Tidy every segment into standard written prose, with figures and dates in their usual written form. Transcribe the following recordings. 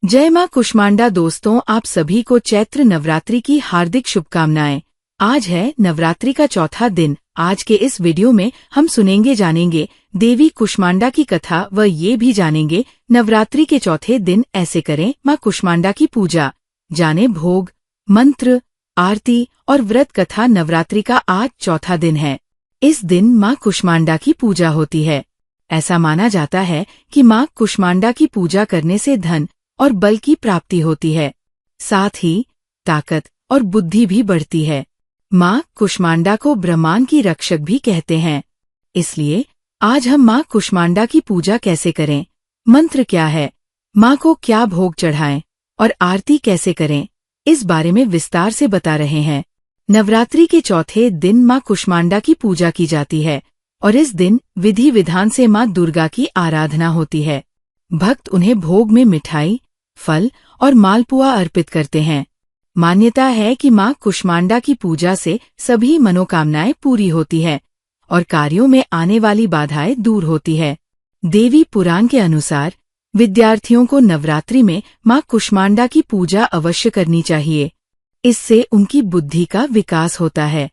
जय मां कुष्मांडा। दोस्तों, आप सभी को चैत्र नवरात्रि की हार्दिक शुभकामनाएं। आज है नवरात्रि का चौथा दिन। आज के इस वीडियो में हम सुनेंगे जानेंगे देवी कुष्मांडा की कथा व ये भी जानेंगे नवरात्रि के चौथे दिन ऐसे करें मां कुष्मांडा की पूजा। जाने भोग, मंत्र, आरती और व्रत कथा। नवरात्रि का आज चौथा दिन है। इस दिन मां कुष्मांडा की पूजा होती है। ऐसा माना जाता है कि मां कुष्मांडा की पूजा करने से धन और बल की प्राप्ति होती है, साथ ही ताकत और बुद्धि भी बढ़ती है। मां कुष्मांडा को ब्रह्मांड की रक्षक भी कहते हैं। इसलिए आज हम मां कुष्मांडा की पूजा कैसे करें, मंत्र क्या है, मां को क्या भोग चढ़ाएं और आरती कैसे करें, इस बारे में विस्तार से बता रहे हैं। नवरात्रि के चौथे दिन मां कुष्मांडा की पूजा की जाती है और इस दिन विधि विधान से मां दुर्गा की आराधना होती है। भक्त उन्हें भोग में मिठाई, फल और मालपुआ अर्पित करते हैं। मान्यता है कि मां कुष्मांडा की पूजा से सभी मनोकामनाएं पूरी होती है और कार्यों में आने वाली बाधाएं दूर होती है। देवी पुराण के अनुसार विद्यार्थियों को नवरात्रि में मां कुष्मांडा की पूजा अवश्य करनी चाहिए। इससे उनकी बुद्धि का विकास होता है।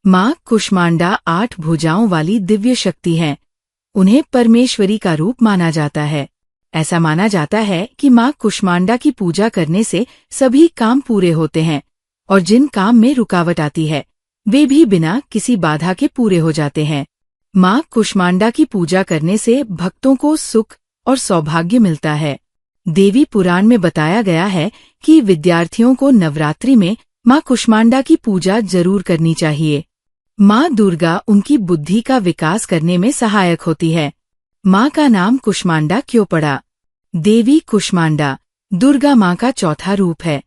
मां कुष्मांडा 8 भुजाओं वाली दिव्य शक्ति हैं। उन्हें परमेश्वरी का रूप माना जाता है। ऐसा माना जाता है कि मां कुष्मांडा की पूजा करने से सभी काम पूरे होते हैं और जिन काम में रुकावट आती है वे भी बिना किसी बाधा के पूरे हो जाते हैं। मां कुष्मांडा की पूजा करने से भक्तों को सुख और सौभाग्य मिलता है। देवी पुराण में बताया गया है कि विद्यार्थियों को नवरात्रि में मां कुष्मांडा की पूजा जरूर करनी चाहिए। मां दुर्गा उनकी बुद्धि का विकास करने में सहायक होती है। मां का नाम कुष्मांडा क्यों पड़ा? देवी कुष्मांडा दुर्गा मां का चौथा रूप है।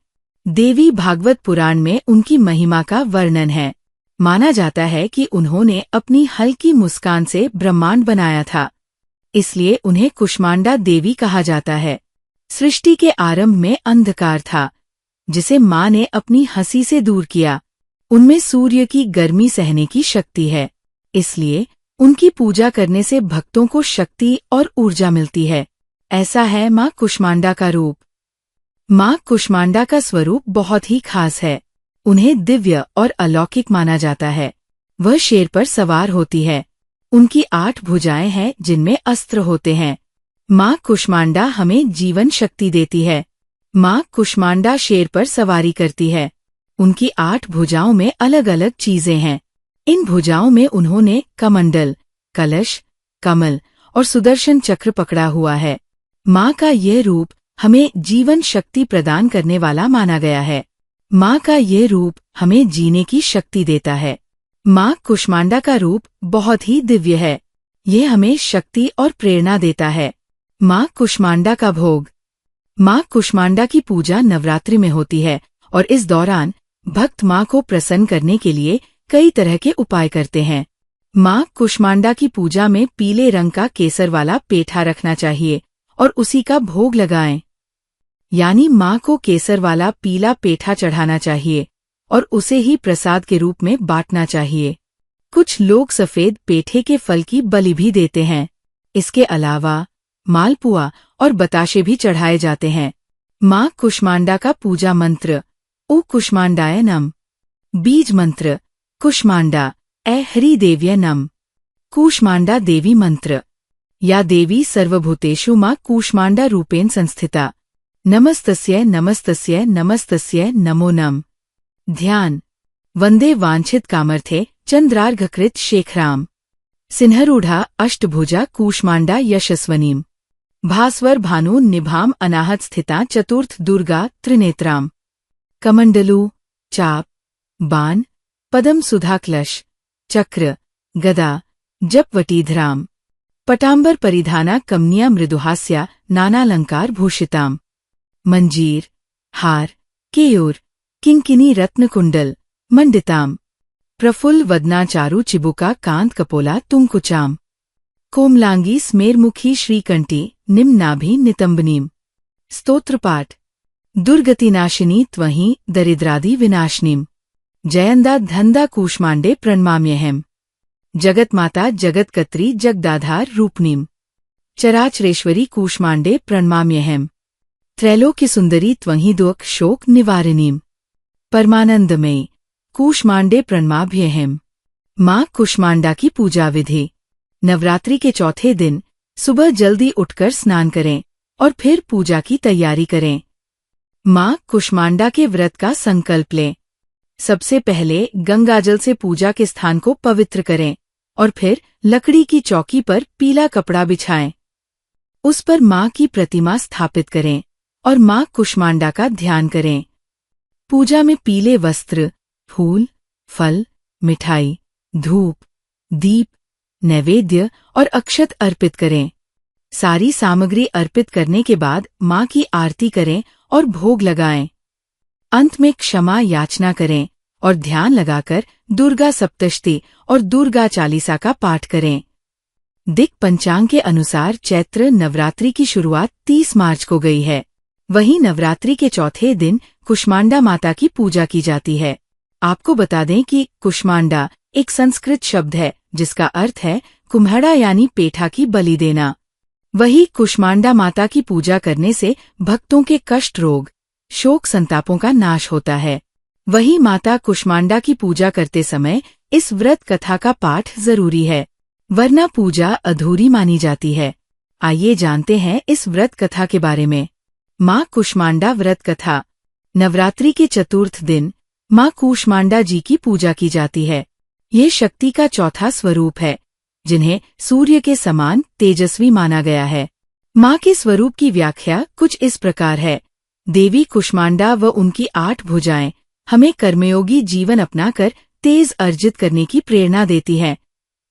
देवी भागवत पुराण में उनकी महिमा का वर्णन है। माना जाता है कि उन्होंने अपनी हल्की मुस्कान से ब्रह्मांड बनाया था, इसलिए उन्हें कुष्मांडा देवी कहा जाता है। सृष्टि के आरंभ में अंधकार था, जिसे मां ने अपनी हंसी से दूर किया। उनमें सूर्य की गर्मी सहने की शक्ति है, इसलिए उनकी पूजा करने से भक्तों को शक्ति और ऊर्जा मिलती है। ऐसा है मां कुष्मांडा का रूप। मां कुष्मांडा का स्वरूप बहुत ही खास है। उन्हें दिव्य और अलौकिक माना जाता है। वह शेर पर सवार होती है। उनकी 8 भुजाएं हैं जिनमें अस्त्र होते हैं। मां कुष्मांडा हमें जीवन शक्ति देती है। मां कुष्मांडा शेर पर सवारी करती है। उनकी 8 भुजाओं में अलग अलग चीजें हैं। इन भुजाओं में उन्होंने कमंडल, कलश, कमल और सुदर्शन चक्र पकड़ा हुआ है। मां का यह रूप हमें जीवन शक्ति प्रदान करने वाला माना गया है। मां का यह रूप हमें जीने की शक्ति देता है। मां कुष्मांडा का रूप बहुत ही दिव्य है। यह हमें शक्ति और प्रेरणा देता है। मां कुष्मांडा का भोग। मां कुष्मांडा की पूजा नवरात्रि में होती है और इस दौरान भक्त मां को प्रसन्न करने के लिए कई तरह के उपाय करते हैं। मां कुष्मांडा की पूजा में पीले रंग का केसर वाला पेठा रखना चाहिए और उसी का भोग लगाएं। यानी मां को केसर वाला पीला पेठा चढ़ाना चाहिए और उसे ही प्रसाद के रूप में बांटना चाहिए। कुछ लोग सफेद पेठे के फल की बलि भी देते हैं। इसके अलावा मालपुआ और बताशे भी चढ़ाए जाते हैं। मां कुष्मांडा का पूजा मंत्र। ओ कुष्मांडाय नम। बीज मंत्र। कुष्मांडा ए हरिदेव्य नम। कूष्मांडा देवी मंत्र। या देवी सर्वभूतेषु मां कूष्मांडा रूपेण संस्थिता। नमस्तस्यै नमस्तस्यै नमस्तस्यै नमो नम। ध्यान। वंदे वांछित कामर्थे चंद्रार्घकृत शेखराम। सिंहरूढ़ा अष्टभुजा कूष्मांडा यशस्वनीम। भास्वर भानु निभाम अनाहत स्थिता चतुर्थ दुर्गा त्रिनेत्राम। कमंडलू, चाप, बाण, पदम सुधाक्लश, चक्र, गदा, जपवटीधराम। पटांबर परिधाना कमनिया मृदुहास्या नानालंकार भूषिताम। मंजीर, हार, केयूर, किंकिनी रत्नकुंडल, मंडिताम। प्रफुल्ल वदना चारु चिबुका कांत कपोला तुंकुचाम। कोमलांगी स्मेरमुखी श्रीकंठी निम्नाभि नितंबनीम। स्तोत्रपाठ। दुर्गतिनाशिनी त्वहीं दरिद्रादि विनाशनीम। जयंदा धंदा कूष्मांडे प्रणमाम्यहम्। जगतमाता जगतकत्री जगदाधार रूपनीम। चराचरेश्वरी कूष्मांडे प्रणमाम्यहम्। त्रैलोक्य सुंदरी त्वहि दुख शोक निवारिणीम परमानंदमयी कूष्मांडे प्रणमाभ्यहम। माँ कूष्मांडा की पूजा विधि। नवरात्रि के चौथे दिन सुबह जल्दी उठकर स्नान करें और फिर पूजा की तैयारी करें। माँ कूष्मांडा के व्रत का संकल्प लें। सबसे पहले गंगाजल से पूजा के स्थान को पवित्र करें और फिर लकड़ी की चौकी पर पीला कपड़ा बिछाएं। उस पर माँ की प्रतिमा स्थापित करें और माँ कूष्मांडा का ध्यान करें। पूजा में पीले वस्त्र, फूल, फल, मिठाई, धूप, दीप, नैवेद्य और अक्षत अर्पित करें। सारी सामग्री अर्पित करने के बाद माँ की आरती करें और भोग लगाएं। अंत में क्षमा याचना करें और ध्यान लगाकर दुर्गा सप्तशती और दुर्गा चालीसा का पाठ करें। दिक पंचांग के अनुसार चैत्र नवरात्रि की शुरुआत 30 मार्च को गई है। वहीं नवरात्रि के चौथे दिन कूष्मांडा माता की पूजा की जाती है। आपको बता दें कि कूष्मांडा एक संस्कृत शब्द है जिसका अर्थ है कुम्हड़ा यानी पेठा की बलि देना। वही कूष्मांडा माता की पूजा करने से भक्तों के कष्ट, रोग, शोक, संतापों का नाश होता है। वही माता कूष्मांडा की पूजा करते समय इस व्रत कथा का पाठ जरूरी है, वरना पूजा अधूरी मानी जाती है। आइए जानते हैं इस व्रत कथा के बारे में। माँ कूष्मांडा व्रत कथा। नवरात्रि के चतुर्थ दिन माँ कूष्मांडा जी की पूजा की जाती है। ये शक्ति का चौथा स्वरूप है, जिन्हें सूर्य के समान तेजस्वी माना गया है। माँ के स्वरूप की व्याख्या कुछ इस प्रकार है। देवी कूष्मांडा व उनकी 8 भुजाएं हमें कर्मयोगी जीवन अपनाकर तेज अर्जित करने की प्रेरणा देती है।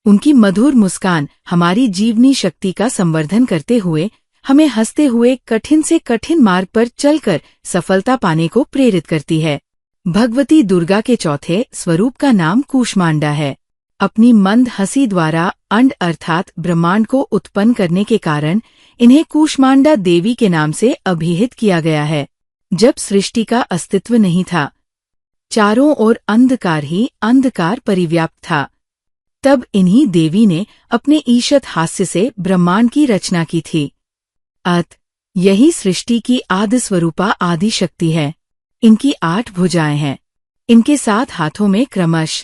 उनकी मधुर मुस्कान हमारी जीवनी शक्ति का संवर्धन करते हुए हमें हंसते हुए कठिन से कठिन मार्ग पर चलकर सफलता पाने को प्रेरित करती है। भगवती दुर्गा के चौथे स्वरूप का नाम कूष्मांडा है। अपनी मंद हंसी द्वारा अंड अर्थात ब्रह्मांड को उत्पन्न करने के कारण इन्हें कूष्मांडा देवी के नाम से अभिहित किया गया है। जब सृष्टि का अस्तित्व नहीं था, चारों ओर अंधकार ही अंधकार परिव्याप्त था, तब इन्हीं देवी ने अपने ईशत हास्य से ब्रह्मांड की रचना की थी। यही सृष्टि की आदि स्वरूपा आदि शक्ति है। इनकी 8 भुजाएं हैं। इनके 7 हाथों में क्रमश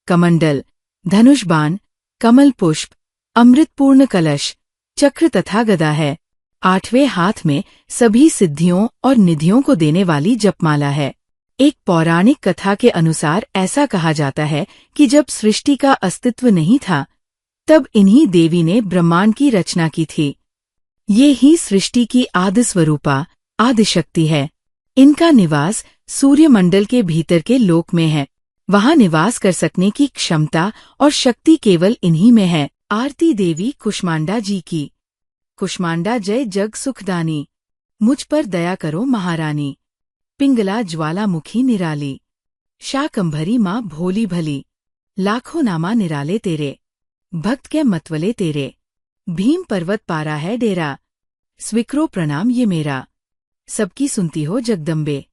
कमंडल, धनुष बाण, कमल पुष्प, अमृतपूर्ण कलश, चक्र तथा गदा है। 8वें हाथ में सभी सिद्धियों और निधियों को देने वाली जपमाला है। एक पौराणिक कथा के अनुसार ऐसा कहा जाता है कि जब सृष्टि का अस्तित्व नहीं था, तब इन्हीं देवी ने ब्रह्मांड की रचना की थी। ये ही सृष्टि की आदि स्वरूपा आदिशक्ति है। इनका निवास सूर्यमंडल के भीतर के लोक में है। वहां निवास कर सकने की क्षमता और शक्ति केवल इन्हीं में है। आरती देवी कूष्मांडा जी की। कूष्मांडा जय जग सुखदानी, मुझ पर दया करो महारानी। पिंगला ज्वालामुखी निराली, शाकंभरी माँ भोली भली। लाखों नामा निराले तेरे, भक्त के मतवले तेरे। भीम पर्वत पारा है डेरा, स्वीकरो प्रणाम ये मेरा। सबकी सुनती हो जगदम्बे,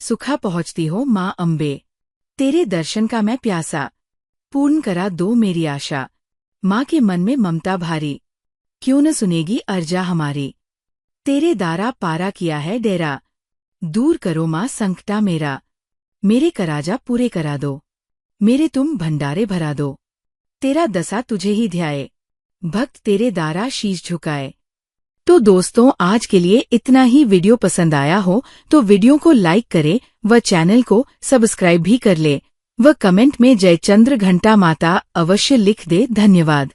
सुखा पहुँचती हो माँ अम्बे। तेरे दर्शन का मैं प्यासा, पूर्ण करा दो मेरी आशा। माँ के मन में ममता भारी, क्यों न सुनेगी अर्जा हमारी। तेरे दारा पारा किया है डेरा, दूर करो माँ संकटा मेरा। मेरे कराजा पूरे करा दो, मेरे तुम भंडारे भरा दो। तेरा दशा तुझे ही ध्याए, भक्त तेरे दारा शीश झुकाए। तो दोस्तों, आज के लिए इतना ही। वीडियो पसंद आया हो तो वीडियो को लाइक करें व चैनल को सब्सक्राइब भी कर ले व कमेंट में जय चंद्र घंटा माता अवश्य लिख दे। धन्यवाद।